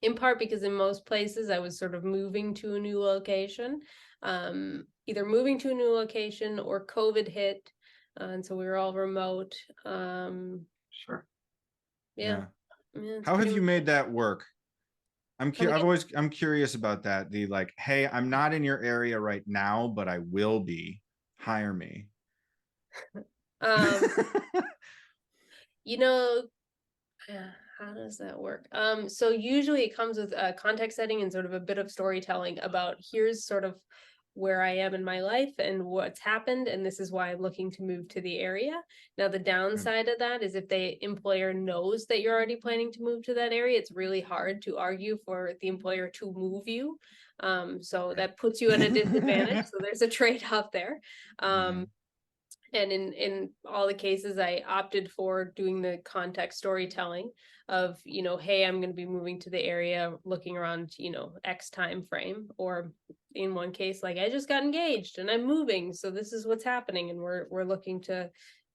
In part because in most places I was sort of moving to a new location, either moving to a new location or COVID hit. And so we were all remote. Sure. Yeah. How have you made that work? I'm curious about that. The like, hey, I'm not in your area right now, but I will be. Hire me. How does that work? So usually it comes with context setting and sort of a bit of storytelling about here's sort of where I am in my life and what's happened, and this is why I'm looking to move to the area. Now, the downside of that is if the employer knows that you're already planning to move to that area, it's really hard to argue for the employer to move you. So that puts you at a disadvantage. So there's a trade-off there. And in all the cases, I opted for doing the context storytelling of, hey, I'm going to be moving to the area, looking around, X time frame. Or in one case, like I just got engaged and I'm moving, so this is what's happening, and we're looking to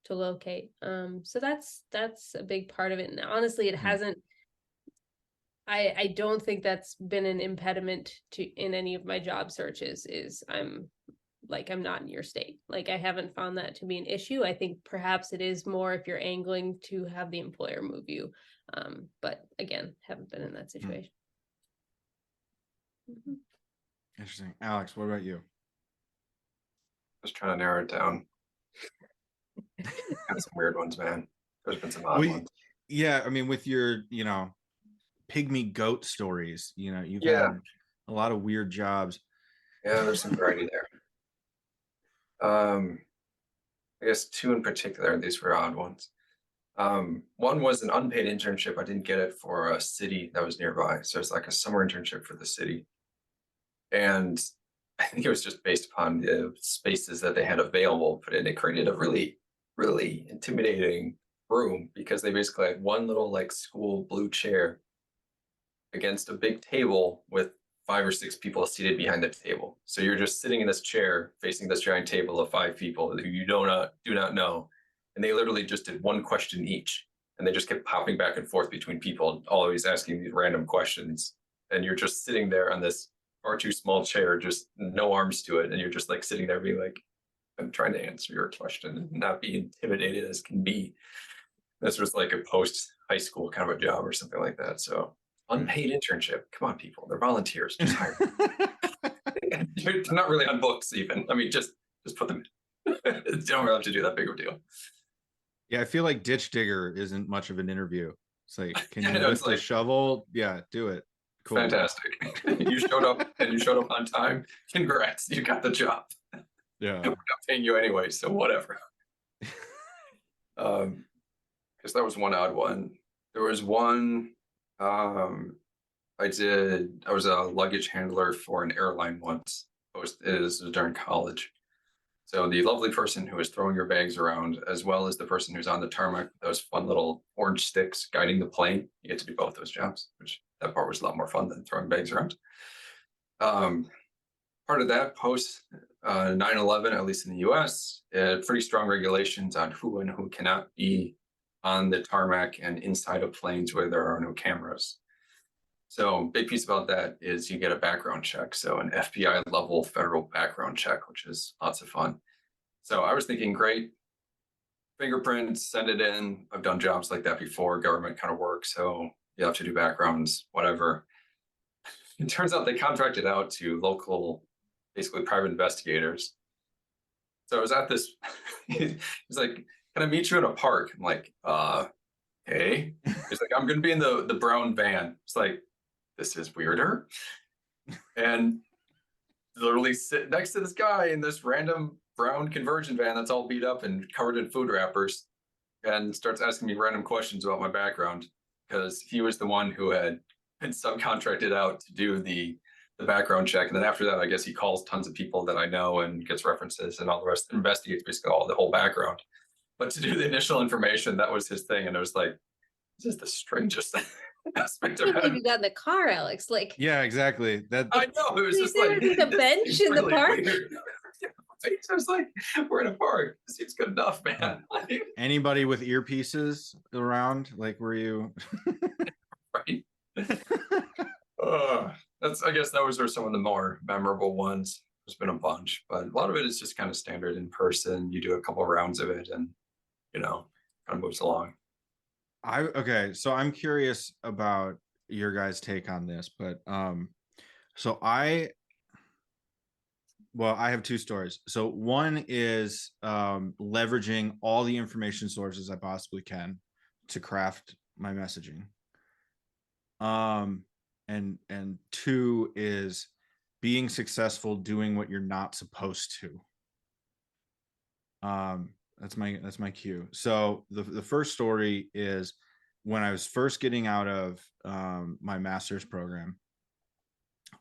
locate. So that's a big part of it. And honestly, it hasn't. I don't think that's been an impediment in any of my job searches. Is I'm like I'm not in your state. Like I haven't found that to be an issue. I think perhaps it is more if you're angling to have the employer move you. But again, haven't been in that situation. Mm-hmm. Interesting. Alex, what about you? Just trying to narrow it down. Got some weird ones, man. There's been some odd ones. Yeah, I mean, with your, pygmy goat stories, you've had a lot of weird jobs. Yeah, there's some variety there. I guess two in particular, these were odd ones. One was an unpaid internship. I didn't get it for a city that was nearby. So it's like a summer internship for the city. And I think it was just based upon the spaces that they had available, but it created a really, really intimidating room because they basically had one little like school blue chair against a big table with 5 or 6 people seated behind the table. So you're just sitting in this chair facing this giant table of 5 people who you do not know. And they literally just did one question each. And they just kept popping back and forth between people, always asking these random questions. And you're just sitting there on this far too small chair, just no arms to it. And you're just like sitting there being like, I'm trying to answer your question and not be intimidated as can be. This was like a post high school kind of a job or something like that. So unpaid internship. Come on, people. They're volunteers. Just hire them. They're not really on books even. I mean, just put them in. You don't really have to do that big of a deal. Yeah, I feel like ditch digger isn't much of an interview. It's like, can you lift like, a shovel? Yeah, do it. Cool. Fantastic. You showed up and you showed up on time. Congrats. You got the job. Yeah. We're not paying you anyway, so whatever. Because that was one odd one. There was one I was a luggage handler for an airline once. It was during college. So the lovely person who was throwing your bags around, as well as the person who's on the tarmac, those fun little orange sticks guiding the plane. You get to do both those jobs, which that part was a lot more fun than throwing bags around. Part of that post 9/11, at least in the US, pretty strong regulations on who and who cannot be on the tarmac and inside of planes where there are no cameras. So big piece about that is you get a background check. So an FBI level federal background check, which is lots of fun. So I was thinking, great, fingerprints, send it in. I've done jobs like that before, government kind of work. So you have to do backgrounds, whatever. It turns out they contracted out to local, basically private investigators. So I was at this, he's like, can I meet you in a park? I'm like, okay. He's like, I'm going to be in the brown van. It's like, this is weirder. And literally sit next to this guy in this random brown conversion van that's all beat up and covered in food wrappers, and starts asking me random questions about my background because he was the one who had been subcontracted out to do the background check. And then after that, I guess he calls tons of people that I know and gets references and all the rest, investigates basically all the whole background. But to do the initial information, that was his thing. And it was like, this is the strangest aspect of it. You got in the car, Alex. Like, yeah, exactly. That I know. It was just like the bench in the park. I was like, we're in a park. This seems good enough, man. Anybody with earpieces around? Like, were you? Right. I guess those are some of the more memorable ones. There's been a bunch, but a lot of it is just kind of standard in person. You do a couple of rounds of it, and kind of moves along. Okay, so I'm curious about your guys' take on this, but so I have two stories. So one is leveraging all the information sources I possibly can to craft my messaging. And two is being successful doing what you're not supposed to. That's my cue. So the first story is when I was first getting out of my master's program,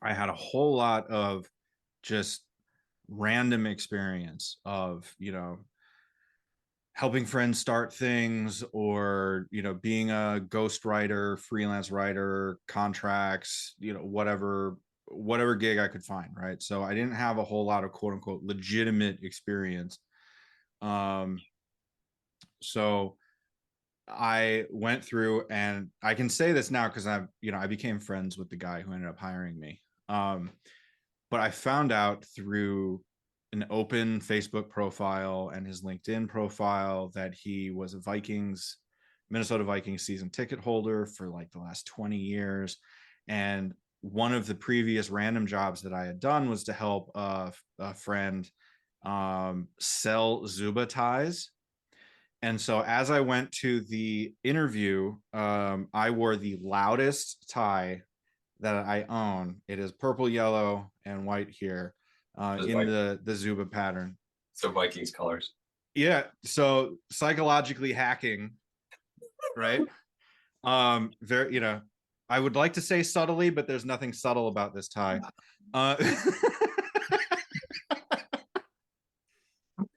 I had a whole lot of just random experience of, helping friends start things, or, being a ghost writer, freelance writer, contracts, whatever gig I could find. Right. So I didn't have a whole lot of quote unquote legitimate experience. So I went through, and I can say this now because I became friends with the guy who ended up hiring me. But I found out through an open Facebook profile and his LinkedIn profile that he was a Minnesota Vikings season ticket holder for like the last 20 years. And one of the previous random jobs that I had done was to help a friend sell Zuba ties. And so as I went to the interview, I wore the loudest tie that I own. It is purple, yellow, and white here in the Zuba pattern. So Vikings colors. Yeah. So psychologically hacking, right? Very, I would like to say subtly, but there's nothing subtle about this tie. Wow.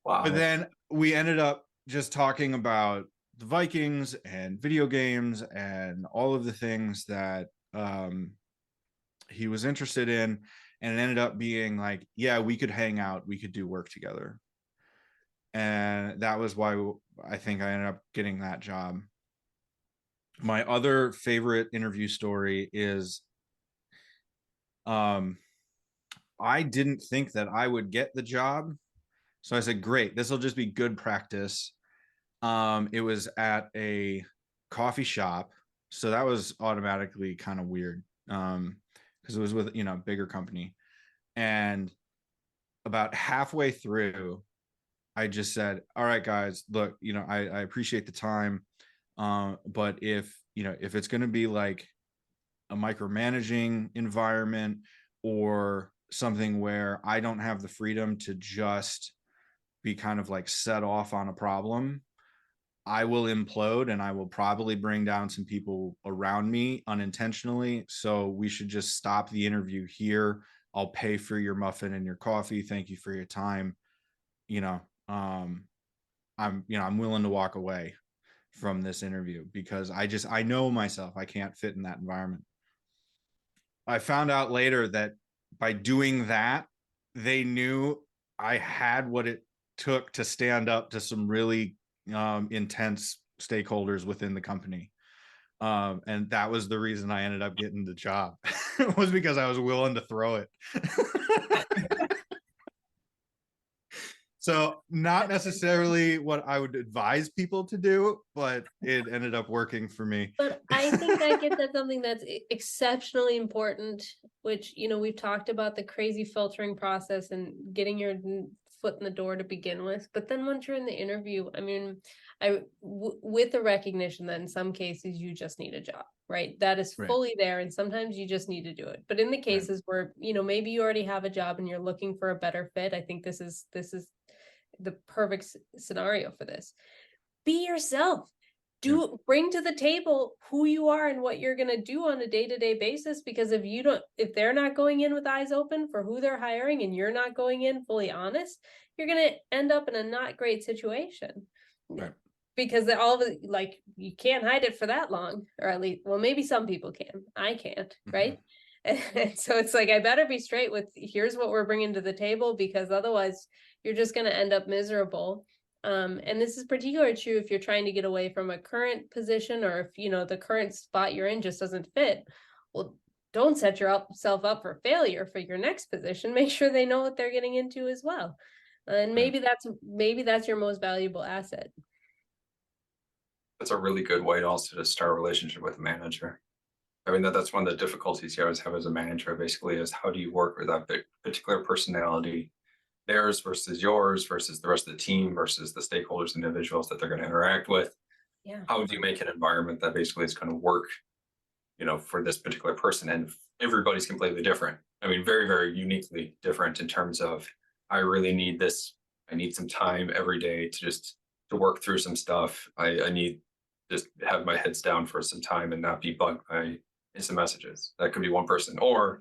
But then we ended up just talking about the Vikings and video games and all of the things that he was interested in. And it ended up being like, yeah, we could hang out, we could do work together. And that was why I think I ended up getting that job. My other favorite interview story is I didn't think that I would get the job. So I said, great, this will just be good practice. It was at a coffee shop. So that was automatically kind of weird because it was with, a bigger company. And about halfway through, I just said, all right, guys, look, I appreciate the time. But if it's going to be like a micromanaging environment or something where I don't have the freedom to just be kind of like set off on a problem, I will implode and I will probably bring down some people around me unintentionally. So we should just stop the interview here. I'll pay for your muffin and your coffee. Thank you for your time. I'm willing to walk away from this interview because I know myself, I can't fit in that environment. I found out later that by doing that, they knew I had what it took to stand up to some really intense stakeholders within the company. And that was the reason I ended up getting the job was because I was willing to throw it. So not necessarily what I would advise people to do, but it ended up working for me. But I think that gets at something that's exceptionally important, which, we've talked about the crazy filtering process and getting your foot in the door to begin with. But then once you're in the interview, with the recognition that in some cases you just need a job, right? That is fully there. And sometimes you just need to do it. But in the cases where, maybe you already have a job and you're looking for a better fit, I think this is the perfect scenario for this. Be yourself. Bring to the table who you are and what you're going to do on a day-to-day basis, because if they're not going in with eyes open for who they're hiring and you're not going in fully honest, you're going to end up in a not great situation. Right. Because all of it, like, you can't hide it for that long, or at least, well, maybe some people can. I can't, right? And so it's like, I better be straight with, here's what we're bringing to the table, because otherwise you're just going to end up miserable. And this is particularly true if you're trying to get away from a current position, or if, the current spot you're in just doesn't fit. Well, don't set yourself up for failure for your next position. Make sure they know what they're getting into as well. And maybe that's your most valuable asset. That's a really good way also to start a relationship with a manager. I mean, that's one of the difficulties you always have as a manager, basically, is how do you work with that particular personality, theirs versus yours versus the rest of the team versus the stakeholders, individuals that they're going to interact with. Yeah. How do you make an environment that basically is going to work, for this particular person? And everybody's completely different. I mean, very, very uniquely different in terms of, I really need this. I need some time every day to work through some stuff. I need just have my heads down for some time and not be bugged by instant messages. That could be one person. Or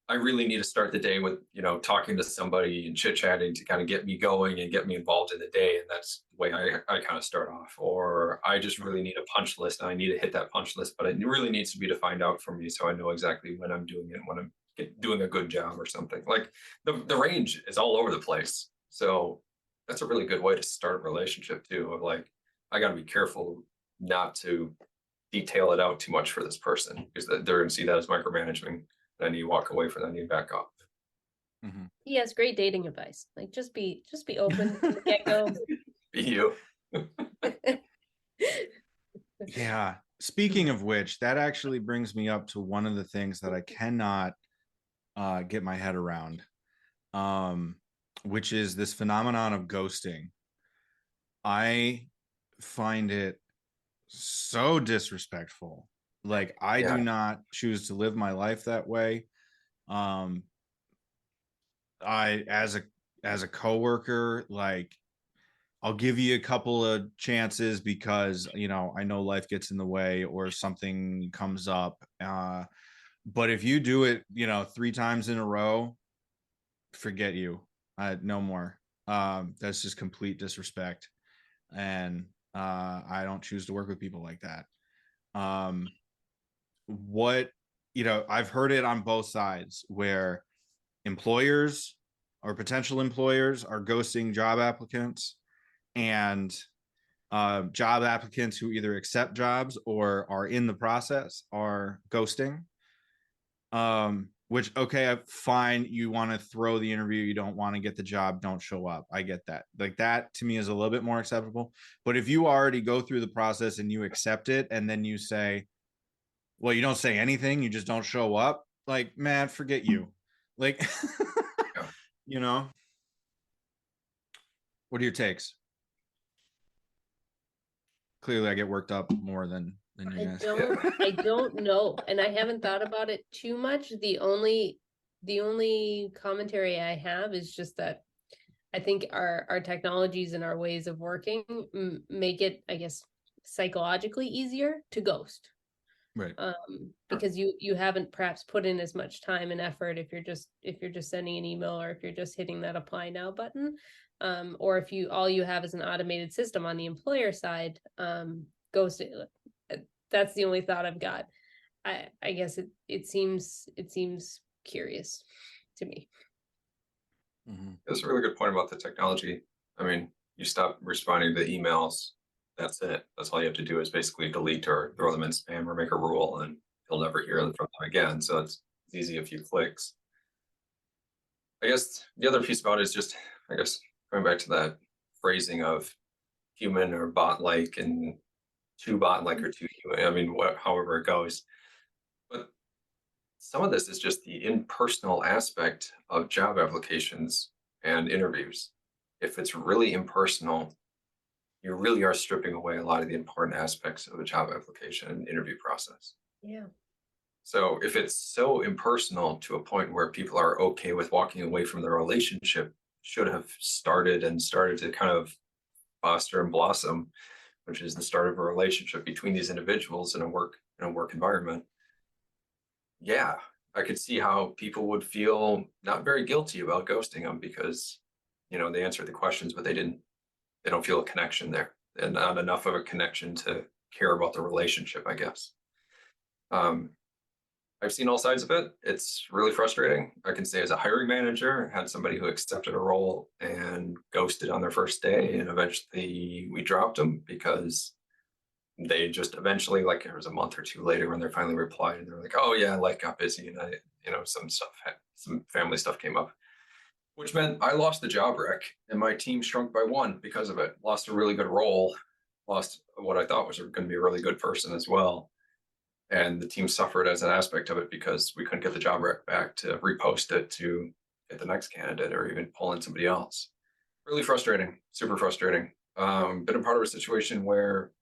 I really need to start the day with, talking to somebody and chit-chatting to kind of get me going and get me involved in the day. And that's the way I kind of start off. Or I just really need a punch list and I need to hit that punch list, but it really needs to be defined out for me so I know exactly when I'm doing it and when I'm doing a good job or something. Like the range is all over the place. So that's a really good way to start a relationship too, of like, I got to be careful not to detail it out too much for this person, because they're going to see that as micromanaging. I need to walk away from that. I need to back off. Mhm. Yes, great dating advice. Like just be open from the get-go. Be you. Yeah. Speaking of which, that actually brings me up to one of the things that I cannot get my head around, um, which is this phenomenon of ghosting. I find it so disrespectful. Like, I Yeah. do not choose to live my life that way. Um, I as a coworker, like, I'll give you a couple of chances because, I know life gets in the way or something comes up. But if you do it, 3 times in a row, forget you. No more. That's just complete disrespect. And I don't choose to work with people like that. Um, what, I've heard it on both sides where employers or potential employers are ghosting job applicants, and job applicants who either accept jobs or are in the process are ghosting. Which, okay, fine, you want to throw the interview, you don't want to get the job, don't show up. I get that. Like, that to me is a little bit more acceptable. But if you already go through the process and you accept it and then you say, well, you don't say anything, you just don't show up, like, man, forget you. Like, Yeah. you know, what are your takes? Clearly I get worked up more than you I guys. don't know, and I haven't thought about it too much. The only commentary I have is just that I think our technologies and our ways of working make it, I guess, psychologically easier to ghost. Right. Because you haven't perhaps put in as much time and effort if you're just sending an email, or if you're just hitting that apply now button, or if you have is an automated system on the employer side, ghosting. That's the only thought I've got. I guess it seems curious to me. Mm-hmm. That's a really good point about the technology. I mean, you stop responding to emails. That's it. That's all you have to do is basically delete or throw them in spam or make a rule, and you'll never hear from them again. So it's easy, a few clicks. I guess the other piece about it is just, I guess, going back to that phrasing of human or bot-like and too bot-like or too human. I mean, however it goes. But some of this is just the impersonal aspect of job applications and interviews. If it's really impersonal, you really are stripping away a lot of the important aspects of a job application and interview process. Yeah. So if it's so impersonal to a point where people are okay with walking away from the relationship, should have started to kind of foster and blossom, which is the start of a relationship between these individuals in a work environment. Yeah, I could see how people would feel not very guilty about ghosting them because, they answered the questions, but they don't feel a connection there, and not enough of a connection to care about the relationship, I guess. Um, I've seen all sides of it. It's really frustrating. I can say as a hiring manager, I had somebody who accepted a role and ghosted on their first day, and eventually we dropped them because they just eventually, like, it was a month or two later when they finally replied, and they're like, "Oh yeah, life got busy, and some family stuff came up," which meant I lost the job rec, and my team shrunk by one because of it. Lost a really good role, lost what I thought was going to be a really good person as well, and the team suffered as an aspect of it because we couldn't get the job rec back to repost it to get the next candidate or even pull in somebody else. Really frustrating, super frustrating. Been a part of a situation where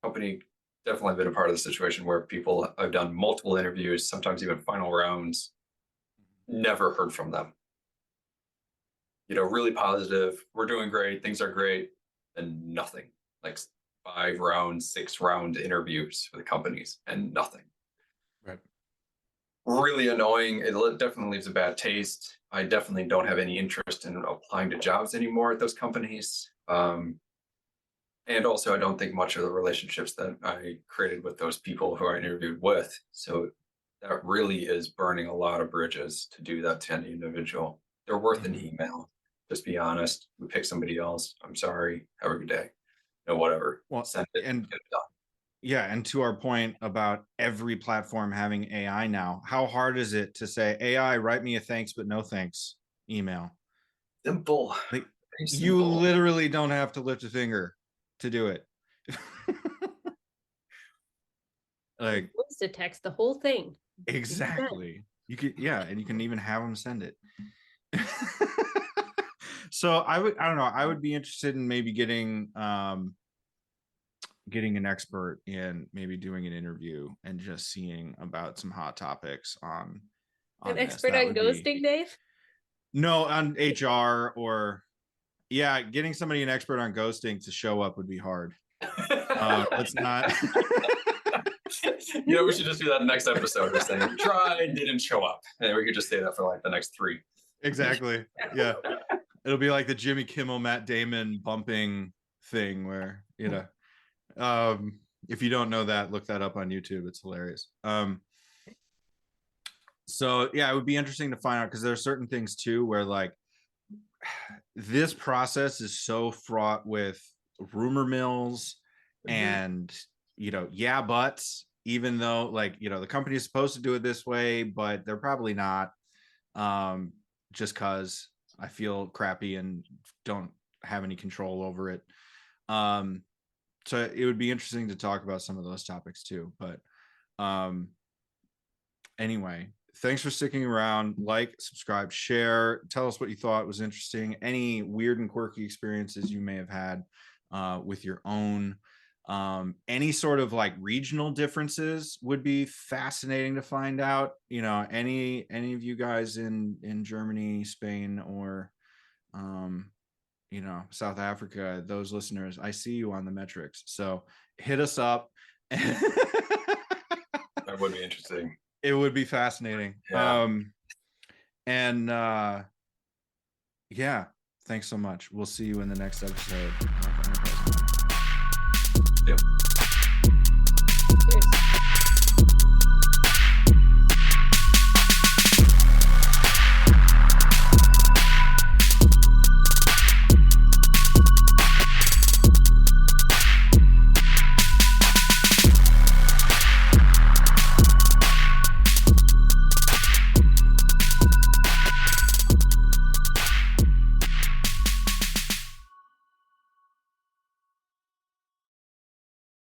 company definitely been a part of the situation where people I've done multiple interviews, sometimes even final rounds, never heard from them. Really positive. We're doing great. Things are great. And nothing. Like 5 round, 6 round interviews for the companies and nothing. Right. Really annoying. It definitely leaves a bad taste. I definitely don't have any interest in applying to jobs anymore at those companies. And also, I don't think much of the relationships that I created with those people who I interviewed with. So that really is burning a lot of bridges to do that to any individual. They're worth an email. Just be honest. We pick somebody else. I'm sorry. Have a good day. Whatever. Well, Send it. and Get it done. yeah, and to our point about every platform having AI now, how hard is it to say, AI, write me a thanks but no thanks? email. Simple. Like, Very you simple. literally don't have to lift a finger to do it. Like, Voice to text, the whole thing. exactly. You could, yeah, and you can even have them send it. So I don't know, I would be interested in maybe getting an expert in maybe doing an interview and just seeing about some hot topics on An this. expert That on would be, ghosting, Dave? no, on HR, or yeah, getting somebody an expert on ghosting to show up would be hard. Let's not. You know, we should just do that next episode. We're saying tried, didn't show up, and we could just say that for like the next 3. Exactly. Yeah. It'll be like the Jimmy Kimmel, Matt Damon bumping thing where, you know, if you don't know that, look that up on YouTube. It's hilarious. So yeah, it would be interesting to find out, because there are certain things too where like this process is so fraught with rumor mills and, you know, yeah, buts, even though like, you know, the company is supposed to do it this way, but they're probably not, just because I feel crappy and don't have any control over it. So it would be interesting to talk about some of those topics too. But anyway, thanks for sticking around. Like, subscribe, share, tell us what you thought was interesting, any weird and quirky experiences you may have had with your own. Any sort of like regional differences would be fascinating to find out. You know, any of you guys in Germany, Spain, or you know, South Africa, those listeners, I see you on the metrics, so hit us up. That would be interesting. It would be fascinating. Yeah. And yeah, thanks so much. We'll see you in the next episode.